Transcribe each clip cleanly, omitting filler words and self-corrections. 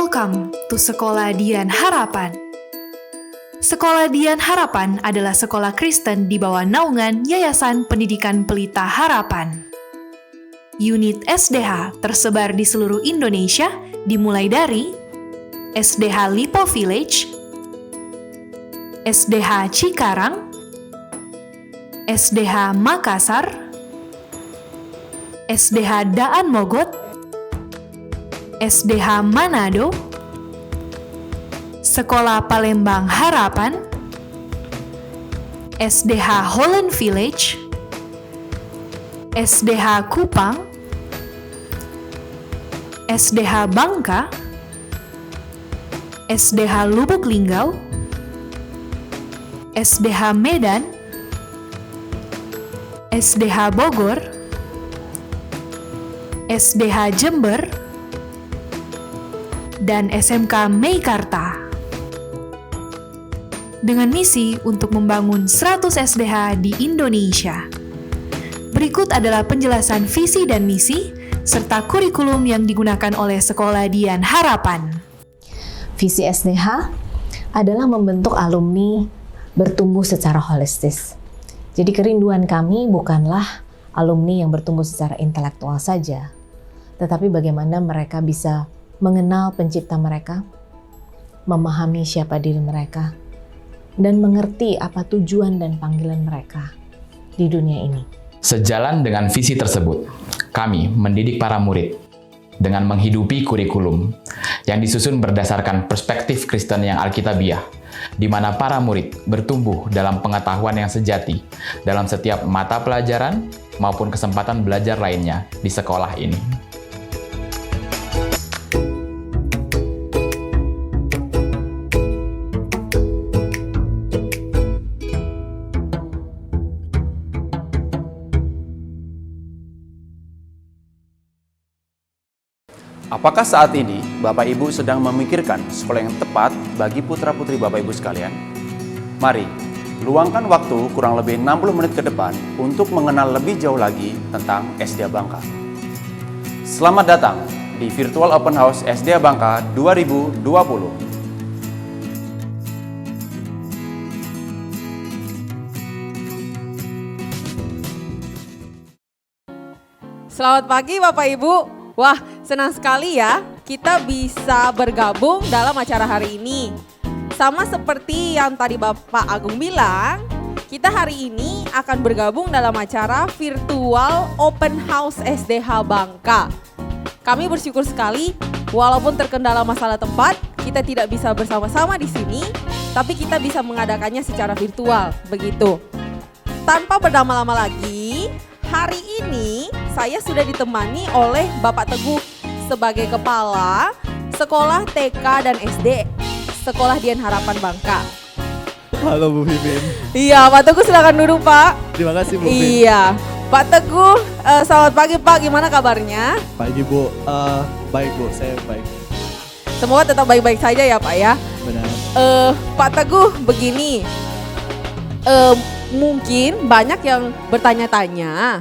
Welcome to Sekolah Dian Harapan. Sekolah Dian Harapan adalah sekolah Kristen di bawah naungan Yayasan Pendidikan Pelita Harapan. Unit SDH tersebar di seluruh Indonesia, dimulai dari SDH Lipo Village, SDH Cikarang, SDH Makassar, SDH Daan Mogot, SDH Manado, Sekolah Palembang Harapan, SDH Holland Village, SDH Kupang, SDH Bangka, SDH Lubuk Linggau, SDH Medan, SDH Bogor, SDH Jember, dan SMK Meikarta. Dengan misi untuk membangun 100 SDH di Indonesia. Berikut adalah penjelasan visi dan misi, serta kurikulum yang digunakan oleh Sekolah Dian Harapan. Visi SDH adalah membentuk alumni bertumbuh secara holistis. Jadi kerinduan kami bukanlah alumni yang bertumbuh secara intelektual saja, tetapi bagaimana mereka bisa mengenal pencipta mereka, memahami siapa diri mereka, dan mengerti apa tujuan dan panggilan mereka di dunia ini. Sejalan dengan visi tersebut, kami mendidik para murid dengan menghidupi kurikulum yang disusun berdasarkan perspektif Kristen yang alkitabiah, di mana para murid bertumbuh dalam pengetahuan yang sejati dalam setiap mata pelajaran maupun kesempatan belajar lainnya di sekolah ini. Apakah saat ini Bapak Ibu sedang memikirkan sekolah yang tepat bagi putra-putri Bapak Ibu sekalian? Mari, luangkan waktu kurang lebih 60 menit ke depan untuk mengenal lebih jauh lagi tentang SDA Bangka. Selamat datang di Virtual Open House SDA Bangka 2020. Selamat pagi Bapak Ibu. Wah, senang sekali ya kita bisa bergabung dalam acara hari ini. Sama seperti yang tadi Bapak Agung bilang, kita hari ini akan bergabung dalam acara Virtual Open House SDH Bangka. Kami bersyukur sekali walaupun terkendala masalah tempat, kita tidak bisa bersama-sama di sini, tapi kita bisa mengadakannya secara virtual, begitu. Tanpa berlama-lama lagi, hari ini saya sudah ditemani oleh Bapak Teguh sebagai Kepala Sekolah TK dan SD Sekolah Dian Harapan Bangka. Halo Bu Vivin. Iya, Pak Teguh silakan duduk Pak. Terima kasih Bu Vivin. Iya, Pak Teguh, selamat pagi Pak, gimana kabarnya? Pagi Bu, baik Bu, saya baik. Semoga tetap baik-baik saja ya Pak ya. Benar. Pak Teguh, begini, mungkin banyak yang bertanya-tanya,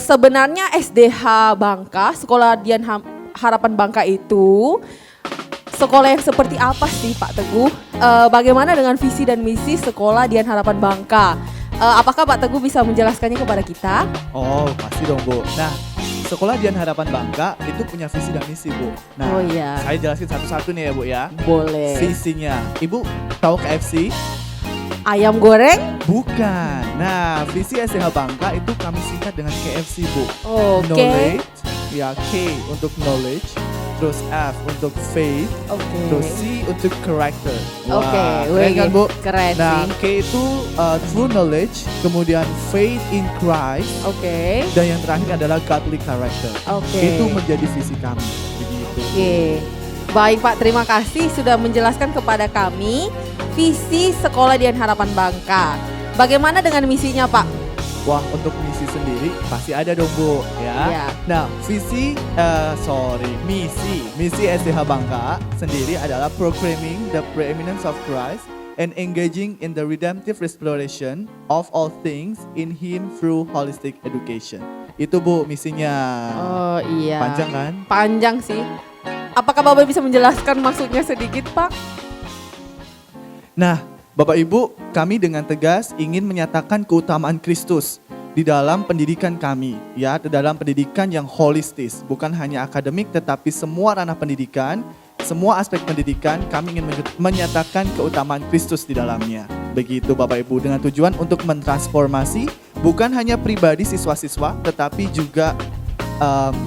sebenarnya SDH Bangka, Sekolah Dian Harapan Bangka itu sekolah yang seperti apa sih Pak Teguh? Bagaimana dengan visi dan misi Sekolah Dian Harapan Bangka? Apakah Pak Teguh bisa menjelaskannya kepada kita? Oh, pasti dong Bu. Nah, Sekolah Dian Harapan Bangka itu punya visi dan misi Bu. Nah, Oh iya, saya jelasin satu-satu nih ya Bu ya. boleh. Visinya, Ibu tahu KFC? Ayam goreng? Bukan. Nah, visi SDH Bangka itu kami singkat dengan KFC Bu. Oke. Knowledge, ya K untuk knowledge, terus F untuk faith, Oke. terus C untuk character. Wah, Oke, keren kan Bu? Keren Nah, sih. K itu true knowledge, kemudian faith in Christ, Oke. dan yang terakhir adalah godly character. Oke. Itu menjadi visi kami. Begitu. Oke. Baik Pak, terima kasih sudah menjelaskan kepada kami visi Sekolah Dian Harapan Bangka. Bagaimana dengan misinya Pak? Wah, untuk misi sendiri pasti ada dong Bu, ya. Iya. Nah, misi SDH Bangka sendiri adalah proclaiming the preeminence of Christ and engaging in the redemptive restoration of all things in Him through holistic education. Itu Bu misinya. Oh iya. Panjang kan? Panjang sih. Apakah Bapak bisa menjelaskan maksudnya sedikit, Pak? Nah, Bapak Ibu, kami dengan tegas ingin menyatakan keutamaan Kristus di dalam pendidikan kami, ya, di dalam pendidikan yang holistis, bukan hanya akademik tetapi semua ranah pendidikan, semua aspek pendidikan kami ingin menyatakan keutamaan Kristus di dalamnya. Begitu Bapak Ibu, dengan tujuan untuk mentransformasi bukan hanya pribadi siswa-siswa tetapi juga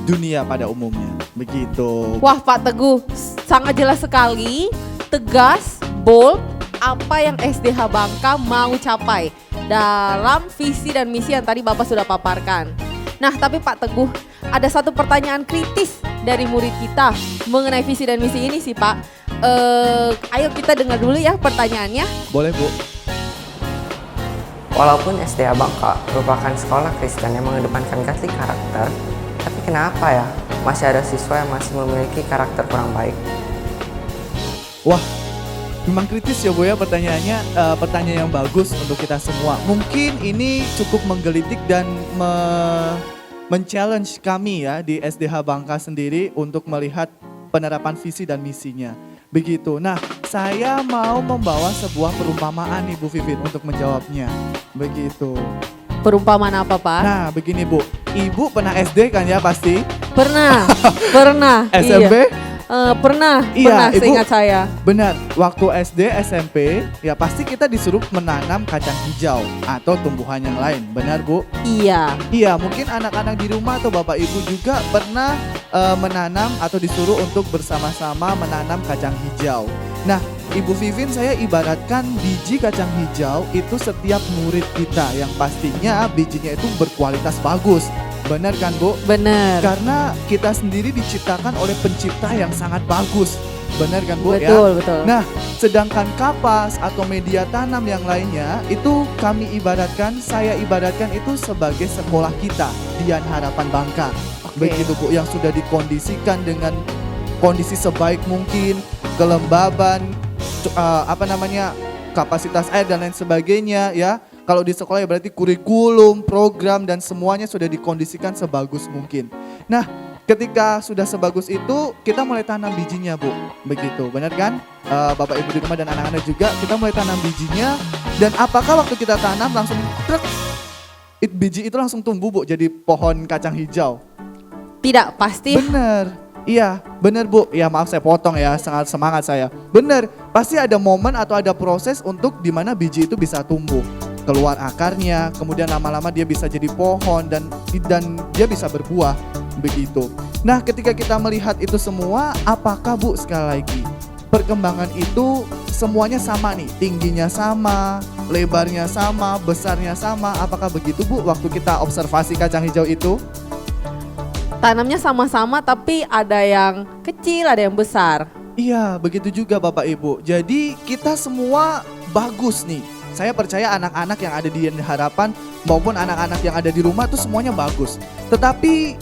dunia pada umumnya. Begitu. Wah, Pak Teguh, sangat jelas sekali, tegas, bold, apa yang SDH Bangka mau capai dalam visi dan misi yang tadi Bapak sudah paparkan. Nah, tapi Pak Teguh, ada satu pertanyaan kritis dari murid kita mengenai visi dan misi ini sih, Pak. Ayo kita dengar dulu ya pertanyaannya. Boleh, Bu. Walaupun SDA Bangka merupakan sekolah Kristen yang mengedepankan Catholic karakter, tapi kenapa ya masih ada siswa yang masih memiliki karakter kurang baik? Wah, memang kritis ya Bu ya pertanyaannya, pertanyaan yang bagus untuk kita semua. Mungkin ini cukup menggelitik dan men-challenge kami ya di SDH Bangka sendiri untuk melihat penerapan visi dan misinya. Begitu. Nah, saya mau membawa sebuah perumpamaan nih Bu Vivin untuk menjawabnya. Begitu. Perumpamaan apa, Pak? Nah, begini Bu. Ibu pernah SD kan ya pasti? Pernah, pernah. SMP? Iya. Pernah, Iya, Ibu. seingat saya. Benar, waktu SD, SMP, ya pasti kita disuruh menanam kacang hijau atau tumbuhan yang lain. Benar Bu? Iya. Iya, mungkin anak-anak di rumah atau Bapak Ibu juga pernah menanam atau disuruh untuk bersama-sama menanam kacang hijau. Nah, Ibu Vivin, saya ibaratkan biji kacang hijau itu setiap murid kita yang pastinya bijinya itu berkualitas bagus. Benar kan Bu? Benar. Karena kita sendiri diciptakan oleh pencipta yang sangat bagus. Benar kan Bu? Betul, ya? betul. Nah, sedangkan kapas atau media tanam yang lainnya itu saya ibaratkan itu sebagai sekolah kita, Dian Harapan Bangka. Oke. Begitu Bu, yang sudah dikondisikan dengan kondisi sebaik mungkin, kelembaban, kapasitas air dan lain sebagainya ya. Kalau di sekolah ya berarti kurikulum, program dan semuanya sudah dikondisikan sebagus mungkin. Nah, ketika sudah sebagus itu, kita mulai tanam bijinya Bu. Begitu, benar kan? Bapak Ibu di rumah dan anak-anak juga, kita mulai tanam bijinya. Dan apakah waktu kita tanam langsung biji itu langsung tumbuh Bu jadi pohon kacang hijau? Tidak, pasti. Bener. Iya, bener Bu. Ya maaf saya potong ya, sangat semangat saya. Bener, pasti ada momen atau ada proses untuk dimana biji itu bisa tumbuh. Keluar akarnya, kemudian lama-lama dia bisa jadi pohon dan dia bisa berbuah. Begitu. Nah, ketika kita melihat itu semua, apakah Bu sekali lagi perkembangan itu semuanya sama nih, tingginya sama, lebarnya sama, besarnya sama, apakah begitu Bu waktu kita observasi kacang hijau itu? Tanamnya sama-sama tapi ada yang kecil, ada yang besar. Iya, begitu juga Bapak Ibu. Jadi kita semua bagus nih. Saya percaya anak-anak yang ada di Harapan maupun anak-anak yang ada di rumah tuh semuanya bagus. Tetapi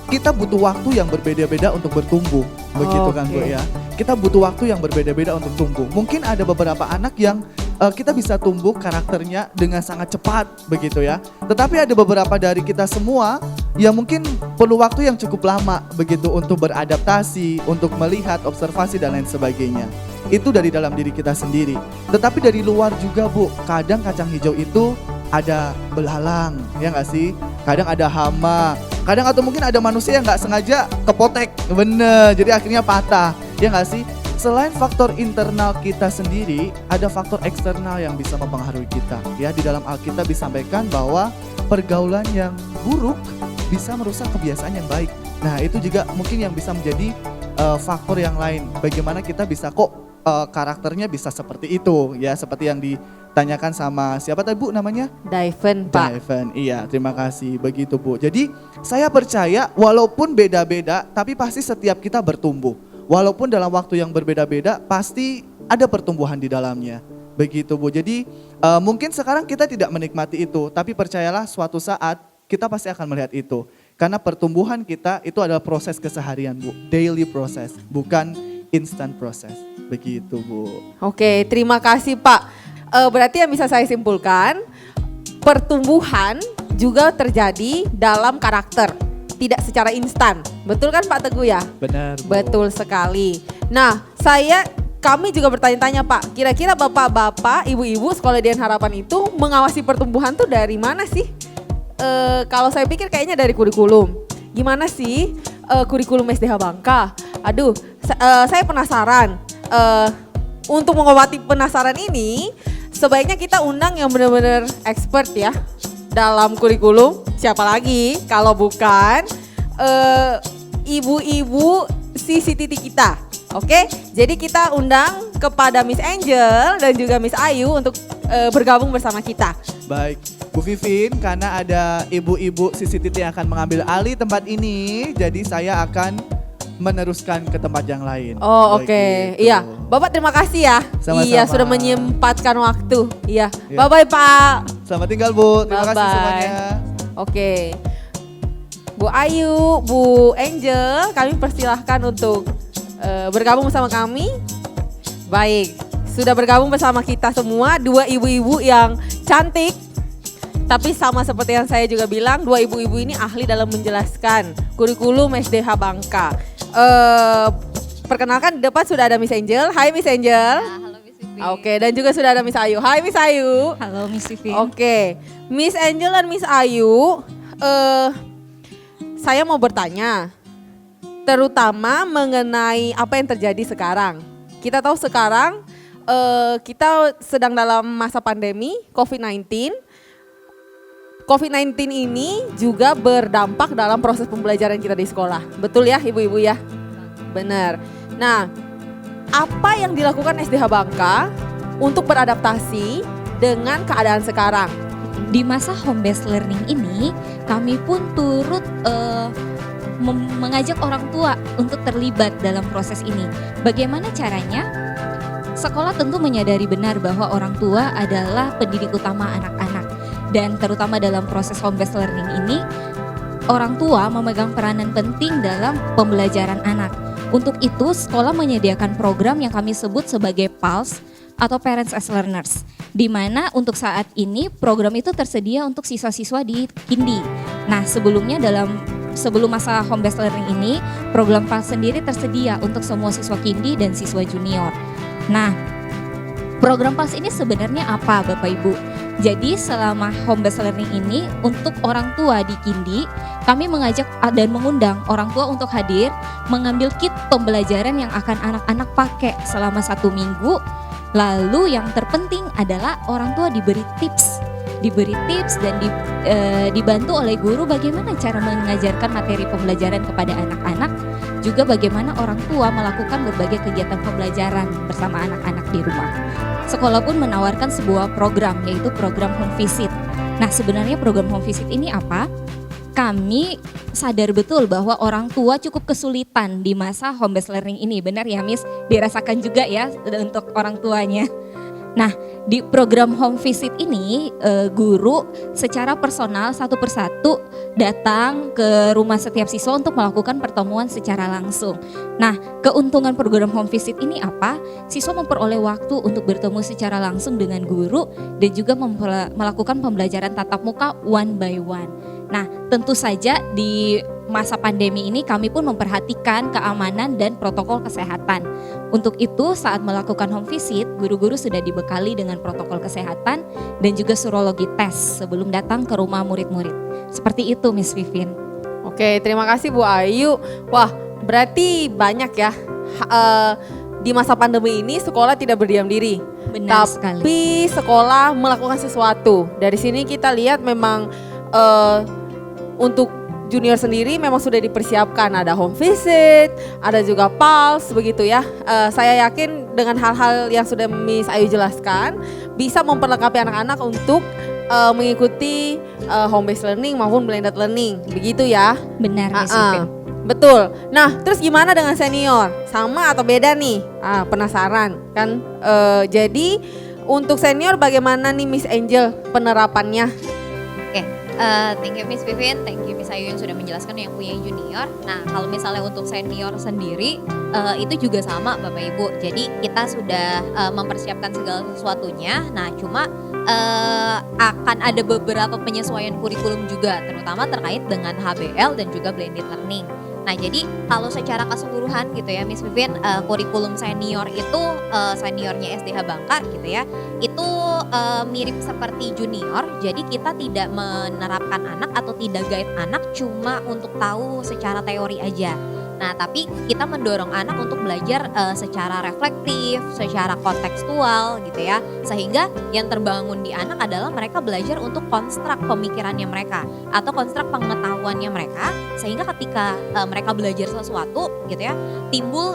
kita butuh waktu yang berbeda-beda untuk bertumbuh. Begitu kan Bu ya. Kita butuh waktu yang berbeda-beda untuk tumbuh. Mungkin ada beberapa anak yang kita bisa tumbuh karakternya dengan sangat cepat begitu ya. Tetapi ada beberapa dari kita semua yang mungkin perlu waktu yang cukup lama begitu untuk beradaptasi, untuk melihat, observasi dan lain sebagainya. Itu dari dalam diri kita sendiri. Tetapi dari luar juga Bu, kadang kacang hijau itu ada belalang, ya nggak sih? Kadang ada hama, kadang atau mungkin ada manusia yang nggak sengaja kepotek, bener, jadi akhirnya patah, ya nggak sih? Selain faktor internal kita sendiri, ada faktor eksternal yang bisa mempengaruhi kita. Ya, di dalam Alkitab disampaikan bahwa pergaulan yang buruk bisa merusak kebiasaan yang baik. Nah, itu juga mungkin yang bisa menjadi faktor yang lain. Bagaimana kita bisa karakternya bisa seperti itu, ya, seperti yang ditanyakan sama siapa tadi Bu namanya? Daiven, Pak. Daiven, iya, terima kasih. Begitu Bu. Jadi saya percaya walaupun beda-beda, tapi pasti setiap kita bertumbuh. Walaupun dalam waktu yang berbeda-beda, pasti ada pertumbuhan di dalamnya. Begitu Bu. Jadi mungkin sekarang kita tidak menikmati itu, tapi percayalah suatu saat kita pasti akan melihat itu. Karena pertumbuhan kita itu adalah proses keseharian Bu, daily proses, bukan instant proses. Begitu Bu. Oke, terima kasih Pak. Berarti yang bisa saya simpulkan, pertumbuhan juga terjadi dalam karakter. tidak secara instan. Betul kan Pak Teguh ya? Benar, Bu. Betul sekali. Nah, kami juga bertanya-tanya Pak, kira-kira bapak-bapak, ibu-ibu Sekolah Dian Harapan itu mengawasi pertumbuhan tuh dari mana sih? Kalau saya pikir kayaknya dari kurikulum. Gimana sih kurikulum SDH Bangka? Aduh, saya penasaran. Untuk mengobati penasaran ini, sebaiknya kita undang yang benar-benar expert ya dalam kurikulum. Siapa lagi kalau bukan ibu-ibu CCTV kita. Oke, jadi kita undang kepada Miss Angel dan juga Miss Ayu untuk bergabung bersama kita. Baik, Bu Vivin, karena ada ibu-ibu CCTV yang akan mengambil alih tempat ini, jadi saya akan meneruskan ke tempat yang lain. Oh, oke. Begitu. Iya, Bapak terima kasih ya. Sama-sama. Iya, sudah menyempatkan waktu. Iya. Iya. Bye-bye Pak. Selamat tinggal, Bu. Terima kasih Bye-bye. semuanya. Oke. Bu Ayu, Bu Angel, kami persilahkan untuk bergabung bersama kami. Baik, sudah bergabung bersama kita semua, dua ibu-ibu yang cantik. Tapi sama seperti yang saya juga bilang, dua ibu-ibu ini ahli dalam menjelaskan kurikulum SDH Bangka. Perkenalkan di depan sudah ada Miss Angel. Hai Miss Angel. Halo Miss Vivi. Oke, dan juga sudah ada Miss Ayu. Hai Miss Ayu. Halo Miss Vivi. Oke, Miss Angel dan Miss Ayu, saya mau bertanya, terutama mengenai apa yang terjadi sekarang. Kita tahu sekarang kita sedang dalam masa pandemi COVID-19. COVID-19 ini juga berdampak dalam proses pembelajaran kita di sekolah. Betul ya ibu-ibu ya? Benar. Nah, apa yang dilakukan SDH Bangka untuk beradaptasi dengan keadaan sekarang? Di masa home based learning ini, kami pun turut mengajak orang tua untuk terlibat dalam proses ini. Bagaimana caranya? Sekolah tentu menyadari benar bahwa orang tua adalah pendidik utama anak-anak. Dan terutama dalam proses home based learning ini, orang tua memegang peranan penting dalam pembelajaran anak. Untuk itu, sekolah menyediakan program yang kami sebut sebagai PALS atau Parents as Learners, di mana untuk saat ini program itu tersedia untuk siswa-siswa di Kindi. Nah, sebelum masa home based learning ini, program PALS sendiri tersedia untuk semua siswa Kindi dan siswa junior. Nah, program PALS ini sebenarnya apa Bapak Ibu? Jadi selama home based learning ini untuk orang tua di Kindi, kami mengajak dan mengundang orang tua untuk hadir mengambil kit pembelajaran yang akan anak-anak pakai selama 1 minggu. Lalu yang terpenting adalah orang tua diberi tips dan dibantu oleh guru bagaimana cara mengajarkan materi pembelajaran kepada anak-anak, juga bagaimana orang tua melakukan berbagai kegiatan pembelajaran bersama anak-anak di rumah. Sekolah pun menawarkan sebuah program, yaitu program home visit. Nah, sebenarnya program home visit ini apa? Kami sadar betul bahwa orang tua cukup kesulitan di masa home based learning ini. Benar ya Miss? Dirasakan juga ya untuk orang tuanya. Nah, di program home visit ini guru secara personal satu persatu datang ke rumah setiap siswa untuk melakukan pertemuan secara langsung. Nah, keuntungan program home visit ini apa? Siswa memperoleh waktu untuk bertemu secara langsung dengan guru dan juga melakukan pembelajaran tatap muka one by one. Nah, tentu saja di masa pandemi ini kami pun memperhatikan keamanan dan protokol kesehatan. Untuk itu saat melakukan home visit, guru-guru sudah dibekali dengan protokol kesehatan dan juga serologi tes sebelum datang ke rumah murid-murid. Seperti itu Miss Vivin. Oke, terima kasih Bu Ayu. Wah, berarti banyak ya di masa pandemi ini sekolah tidak berdiam diri. Benar Tapi sekali. sekolah melakukan sesuatu. Dari sini kita lihat memang untuk junior sendiri memang sudah dipersiapkan, ada home visit, ada juga PALS begitu ya. Saya yakin dengan hal-hal yang sudah Miss Ayu jelaskan bisa memperlengkapi anak-anak untuk mengikuti home based learning maupun blended learning, begitu ya. Benar Miss Vivin. Betul. Nah, terus gimana dengan senior? Sama atau beda nih? Penasaran kan? Jadi untuk senior bagaimana nih Miss Angel penerapannya? Oke, thank you Miss Vivin, thank you Miss Ayu yang sudah menjelaskan yang punya junior. Nah, kalau misalnya untuk senior sendiri itu juga sama Bapak Ibu. Jadi kita sudah mempersiapkan segala sesuatunya. Nah, cuma akan ada beberapa penyesuaian kurikulum juga, terutama terkait dengan HBL dan juga blended learning. Nah, jadi kalau secara keseluruhan gitu ya Miss Vivien, kurikulum senior itu seniornya SDH Bangka gitu ya, itu mirip seperti junior. Jadi kita tidak menerapkan anak atau tidak guide anak cuma untuk tahu secara teori aja. Nah, tapi kita mendorong anak untuk belajar secara reflektif, secara kontekstual gitu ya. Sehingga yang terbangun di anak adalah mereka belajar untuk konstruk pemikirannya mereka atau konstruk pengetahuannya mereka, sehingga ketika mereka belajar sesuatu gitu ya, timbul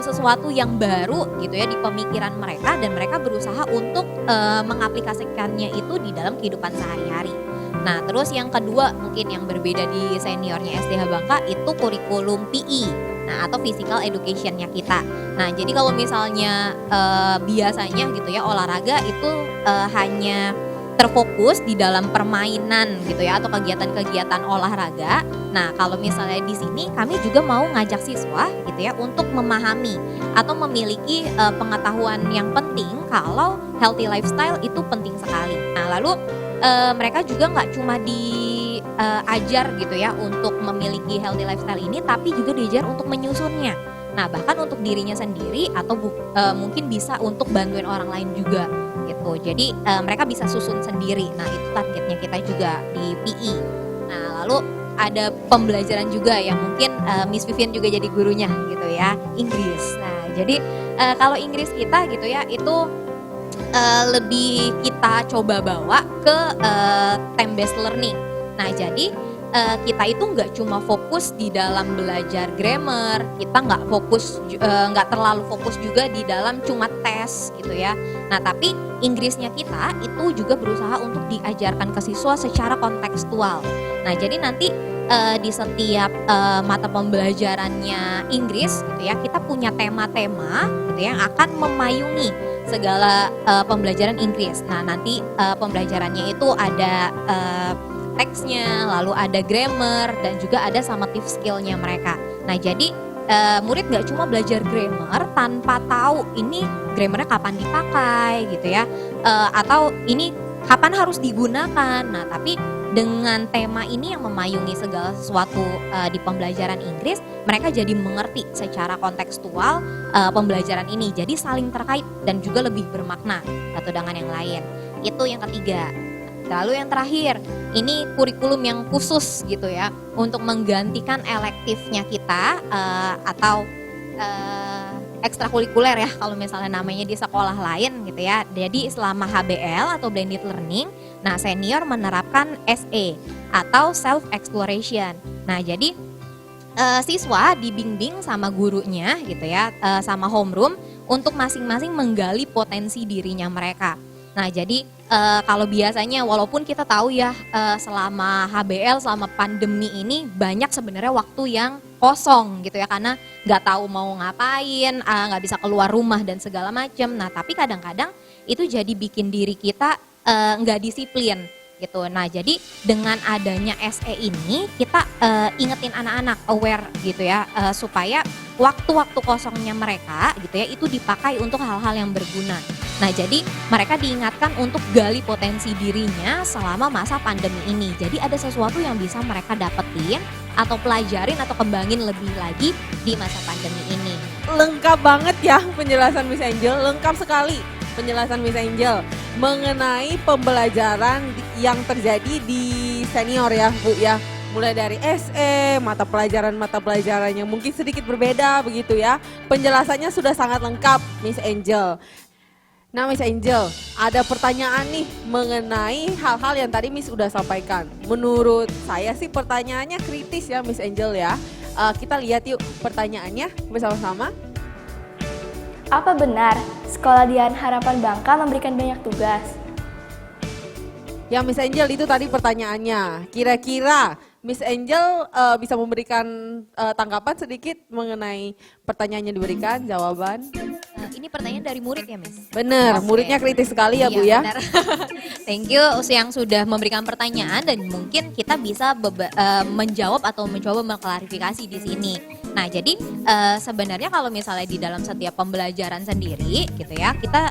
sesuatu yang baru gitu ya di pemikiran mereka, dan mereka berusaha untuk mengaplikasikannya itu di dalam kehidupan sehari-hari. Nah, terus yang kedua mungkin yang berbeda di seniornya SDH Bangka itu kurikulum PE, nah atau physical educationnya kita. Nah, jadi kalau misalnya biasanya gitu ya olahraga itu hanya terfokus di dalam permainan gitu ya atau kegiatan-kegiatan olahraga. Nah, kalau misalnya di sini kami juga mau ngajak siswa gitu ya untuk memahami atau memiliki pengetahuan yang penting kalau healthy lifestyle itu penting sekali. Nah, lalu mereka juga nggak cuma diajar gitu ya untuk memiliki healthy lifestyle ini, tapi juga diajar untuk menyusunnya. Nah, bahkan untuk dirinya sendiri atau mungkin bisa untuk bantuin orang lain juga gitu. Jadi mereka bisa susun sendiri. Nah, itu targetnya kita juga di PE. Nah, lalu ada pembelajaran juga yang mungkin Miss Vivien juga jadi gurunya gitu ya, Inggris. Nah, jadi kalau Inggris kita gitu ya itu lebih kita coba bawa ke time based learning. Nah, jadi kita itu nggak cuma fokus di dalam belajar grammar, kita nggak terlalu fokus juga di dalam cuma tes gitu ya. Nah, tapi Inggrisnya kita itu juga berusaha untuk diajarkan ke siswa secara kontekstual. Nah, jadi nanti di setiap mata pembelajarannya Inggris gitu ya, kita punya tema-tema gitu yang akan memayungi segala pembelajaran Inggris. Nah, nanti pembelajarannya itu ada teksnya, lalu ada grammar, dan juga ada summative skill-nya mereka. Nah, jadi murid nggak cuma belajar grammar tanpa tahu ini grammarnya kapan dipakai gitu ya, atau ini kapan harus digunakan. Nah, tapi dengan tema ini yang memayungi segala sesuatu di pembelajaran Inggris, mereka jadi mengerti secara kontekstual pembelajaran ini, jadi saling terkait dan juga lebih bermakna satu dengan yang lain. Itu yang ketiga. Lalu yang terakhir, ini kurikulum yang khusus gitu ya untuk menggantikan elektifnya kita atau ekstrakurikuler ya kalau misalnya namanya di sekolah lain gitu ya. Jadi selama HBL atau blended learning, nah senior menerapkan SE atau self exploration. Nah, jadi siswa dibimbing sama gurunya gitu ya, sama homeroom untuk masing-masing menggali potensi dirinya mereka. Nah, jadi kalau biasanya walaupun kita tahu ya selama HBL, selama pandemi ini banyak sebenarnya waktu yang kosong gitu ya, karena nggak tahu mau ngapain, nggak bisa keluar rumah dan segala macam. Nah, tapi kadang-kadang itu jadi bikin diri kita nggak disiplin gitu. Nah, jadi dengan adanya SE ini kita ingetin anak-anak aware gitu ya, supaya waktu-waktu kosongnya mereka gitu ya itu dipakai untuk hal-hal yang berguna. Nah, jadi mereka diingatkan untuk gali potensi dirinya selama masa pandemi ini. Jadi ada sesuatu yang bisa mereka dapetin atau pelajarin atau kembangin lebih lagi di masa pandemi ini. Lengkap banget ya penjelasan Miss Angel, lengkap sekali penjelasan Miss Angel mengenai pembelajaran yang terjadi di senior ya Bu ya. Mulai dari SE, mata pelajarannya mungkin sedikit berbeda begitu ya. Penjelasannya sudah sangat lengkap Miss Angel. Nah Miss Angel, ada pertanyaan nih mengenai hal-hal yang tadi Miss udah sampaikan. Menurut saya sih pertanyaannya kritis ya Miss Angel ya. Kita lihat yuk pertanyaannya bersama-sama. Apa benar Sekolah Dian Harapan Bangka memberikan banyak tugas? Ya Miss Angel, itu tadi pertanyaannya. Kira-kira Miss Angel bisa memberikan tanggapan sedikit mengenai pertanyaan yang diberikan, jawaban? Ini pertanyaan dari murid ya, Miss? Bener, Oke. muridnya kritis sekali ya, Iya, Bu ya. benar. Thank you yang sudah memberikan pertanyaan dan mungkin kita bisa menjawab atau mencoba mengklarifikasi di sini. Nah, jadi sebenarnya kalau misalnya di dalam setiap pembelajaran sendiri gitu ya, kita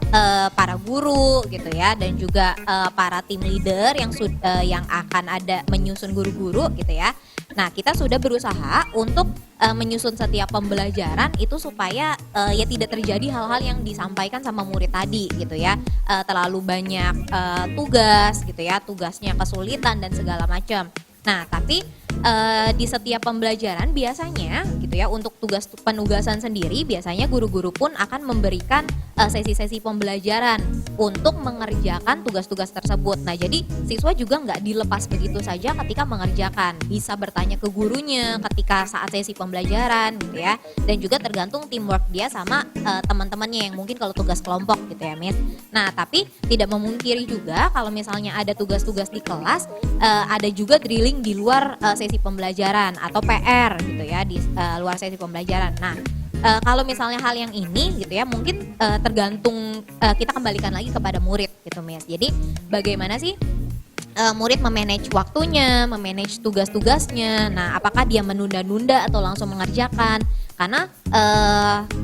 para guru gitu ya dan juga para tim leader yang akan ada menyusun guru-guru gitu ya. Nah, kita sudah berusaha untuk menyusun setiap pembelajaran itu supaya ya tidak terjadi hal-hal yang disampaikan sama murid tadi gitu ya. Terlalu banyak tugas gitu ya, tugasnya kesulitan dan segala macam. Nah, tapi di setiap pembelajaran biasanya gitu ya, untuk tugas penugasan sendiri biasanya guru-guru pun akan memberikan sesi-sesi pembelajaran untuk mengerjakan tugas-tugas tersebut. Nah, jadi siswa juga nggak dilepas begitu saja ketika mengerjakan, bisa bertanya ke gurunya ketika saat sesi pembelajaran gitu ya, dan juga tergantung teamwork dia sama teman-temannya yang mungkin kalau tugas kelompok gitu ya, Miss. Nah, tapi tidak memungkiri juga kalau misalnya ada tugas-tugas di kelas, ada juga drilling di luar sesi pembelajaran atau PR gitu ya, di luar sesi pembelajaran. Nah, kalau misalnya hal yang ini gitu ya, mungkin tergantung kita kembalikan lagi kepada murid gitu, Miss. Jadi bagaimana sih murid memanage waktunya, memanage tugas-tugasnya. Nah, apakah dia menunda-nunda atau langsung mengerjakan? Karena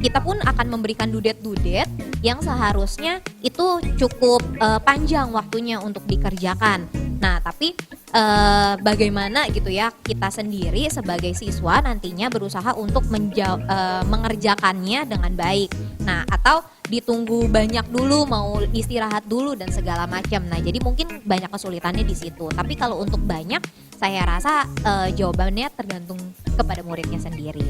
kita pun akan memberikan dudet-dudet yang seharusnya itu cukup panjang waktunya untuk dikerjakan. Nah, tapi bagaimana gitu ya kita sendiri sebagai siswa nantinya berusaha untuk mengerjakannya dengan baik. Nah, atau ditunggu banyak dulu, mau istirahat dulu dan segala macam. Nah, jadi mungkin banyak kesulitannya di situ. Tapi kalau untuk banyak, saya rasa jawabannya tergantung kepada muridnya sendiri.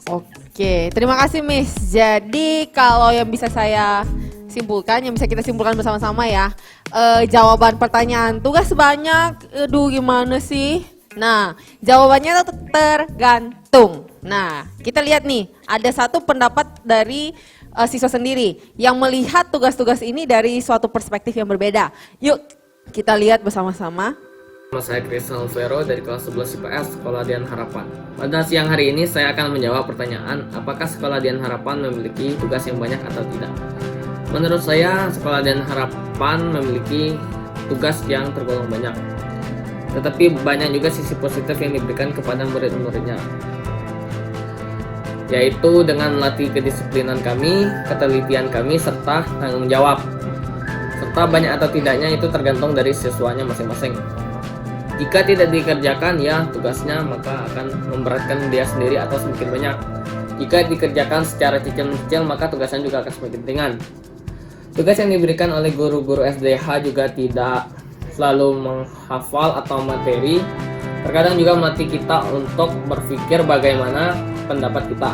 Oke, terima kasih Miss. Jadi kalau yang bisa saya simpulkan, yang bisa kita simpulkan bersama-sama ya, jawaban pertanyaan tugas banyak, aduh gimana sih? Nah, jawabannya tergantung. Nah, kita lihat nih, ada satu pendapat dari siswa sendiri yang melihat tugas-tugas ini dari suatu perspektif yang berbeda. Yuk, kita lihat bersama-sama. Nama saya Kristal Vero dari kelas 11 IPS Sekolah Dian Harapan. Pada siang hari ini saya akan menjawab pertanyaan apakah Sekolah Dian Harapan memiliki tugas yang banyak atau tidak. Menurut saya Sekolah Dian Harapan memiliki tugas yang tergolong banyak. Tetapi banyak juga sisi positif yang diberikan kepada murid-muridnya, yaitu dengan melatih kedisiplinan kami, ketelitian kami, serta tanggung jawab. Serta banyak atau tidaknya itu tergantung dari siswanya masing-masing. Jika tidak dikerjakan ya tugasnya maka akan memberatkan dia sendiri atau semakin banyak. Jika dikerjakan secara cicil-cicil maka tugasnya juga akan semakin ringan. Tugas yang diberikan oleh guru-guru SDH juga tidak selalu menghafal atau materi. Terkadang juga melatih kita untuk berpikir bagaimana pendapat kita.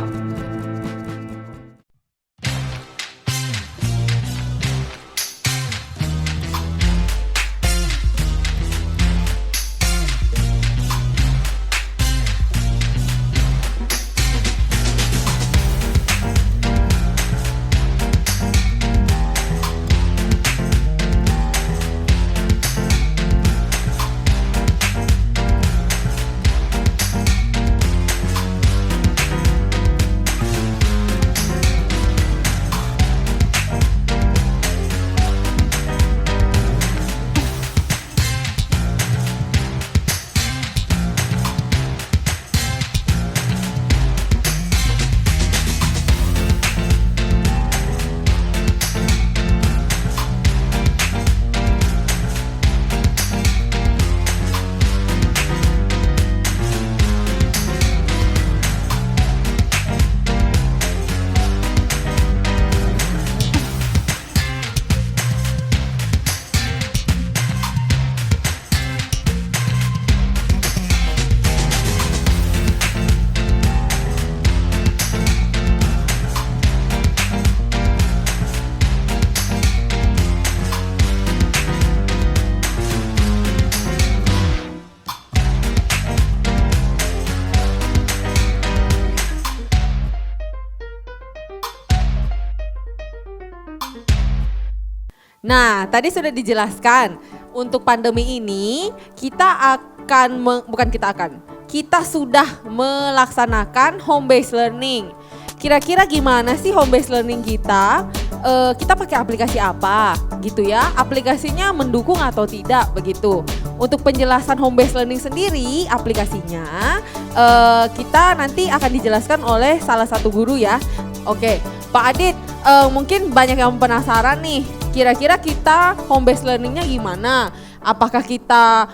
Nah, tadi sudah dijelaskan untuk pandemi ini kita sudah melaksanakan home based learning. kira-kira gimana sih home based learning kita? Kita pakai aplikasi apa gitu ya? Aplikasinya mendukung atau tidak begitu. Untuk penjelasan home based learning sendiri, aplikasinya kita nanti akan dijelaskan oleh salah satu guru ya. Oke, Pak Adit, mungkin banyak yang penasaran nih. Kira-kira kita home based learningnya gimana? Apakah kita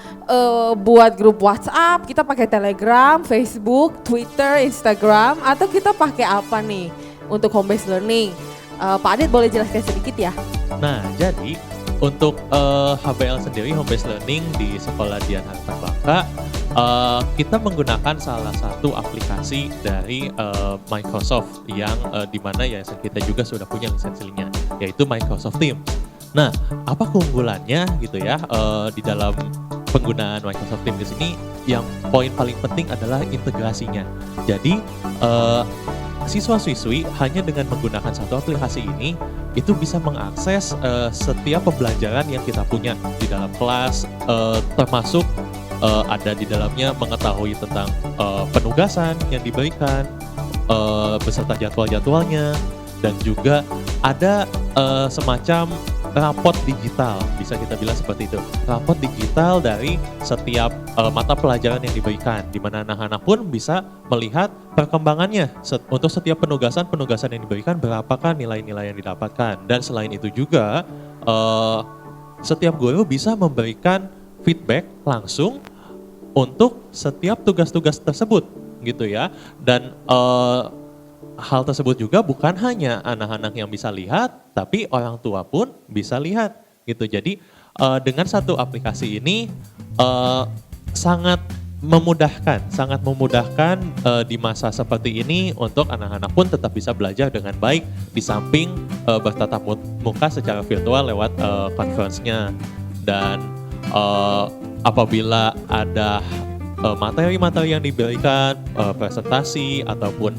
buat grup WhatsApp, kita pakai Telegram, Facebook, Twitter, Instagram, atau kita pakai apa nih untuk home based learning? Pak Adit boleh jelaskan sedikit ya? Nah, jadi untuk HBL sendiri, home based learning di Sekolah Dian Harapan Bangka, kita menggunakan salah satu aplikasi dari Microsoft yang dimana yayasan kita juga sudah punya lisensinya, yaitu Microsoft Teams. Nah, apa keunggulannya gitu ya di dalam penggunaan Microsoft Teams di sini? Yang poin paling penting adalah integrasinya. Jadi siswa-siswi hanya dengan menggunakan satu aplikasi ini itu bisa mengakses setiap pembelajaran yang kita punya di dalam kelas, termasuk ada di dalamnya mengetahui tentang penugasan yang diberikan beserta jadwal-jadwalnya, dan juga ada semacam rapot digital, bisa kita bilang seperti itu. Rapot digital dari setiap mata pelajaran yang diberikan, di mana anak-anak pun bisa melihat perkembangannya untuk setiap penugasan yang diberikan, berapakah nilai-nilai yang didapatkan. Dan selain itu juga setiap guru bisa memberikan feedback langsung untuk setiap tugas-tugas tersebut gitu ya. Dan hal tersebut juga bukan hanya anak-anak yang bisa lihat, tapi orang tua pun bisa lihat gitu. Jadi dengan satu aplikasi ini sangat memudahkan di masa seperti ini untuk anak-anak pun tetap bisa belajar dengan baik di samping bertatap muka secara virtual lewat conference-nya. Dan apabila ada materi-materi yang diberikan, presentasi ataupun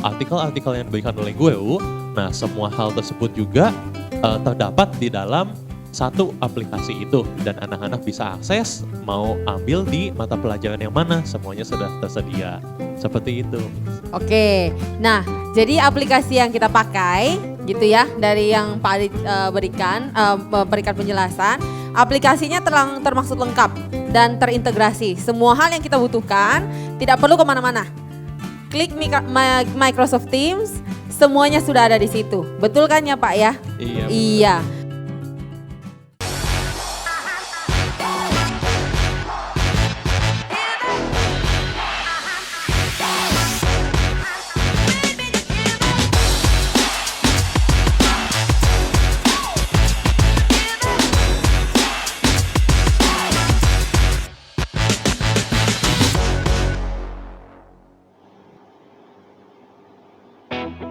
artikel-artikel yang diberikan oleh guru, nah semua hal tersebut juga terdapat di dalam satu aplikasi itu, dan anak-anak bisa akses mau ambil di mata pelajaran yang mana, semuanya sudah tersedia. Seperti itu. Oke, nah jadi aplikasi yang kita pakai gitu ya, dari yang Pak Adit berikan penjelasan, aplikasinya termaksud lengkap dan terintegrasi. Semua hal yang kita butuhkan tidak perlu kemana-mana. Klik Microsoft Teams, semuanya sudah ada di situ. Betul kan ya Pak ya? Iya. Iya.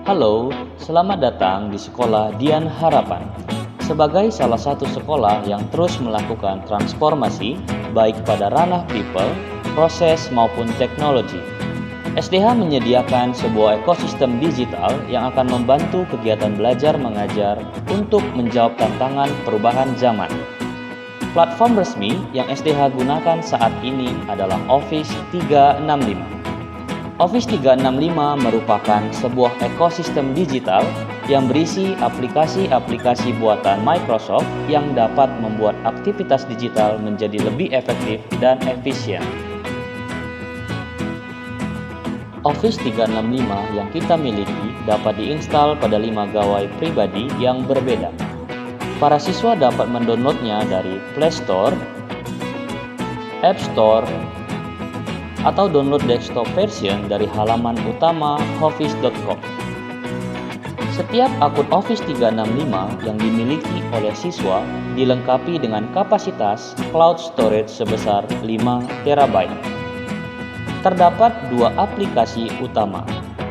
Halo, selamat datang di Sekolah Dian Harapan. Sebagai salah satu sekolah yang terus melakukan transformasi baik pada ranah people, proses maupun teknologi, SDH menyediakan sebuah ekosistem digital yang akan membantu kegiatan belajar mengajar untuk menjawab tantangan perubahan zaman. Platform resmi yang SDH gunakan saat ini adalah Office 365. Office 365 merupakan sebuah ekosistem digital yang berisi aplikasi-aplikasi buatan Microsoft yang dapat membuat aktivitas digital menjadi lebih efektif dan efisien. Office 365 yang kita miliki dapat diinstal pada 5 gawai pribadi yang berbeda. Para siswa dapat mendownloadnya dari Play Store, App Store, atau download desktop version dari halaman utama office.com. Setiap akun Office 365 yang dimiliki oleh siswa dilengkapi dengan kapasitas cloud storage sebesar 5 TB. Terdapat 2 aplikasi utama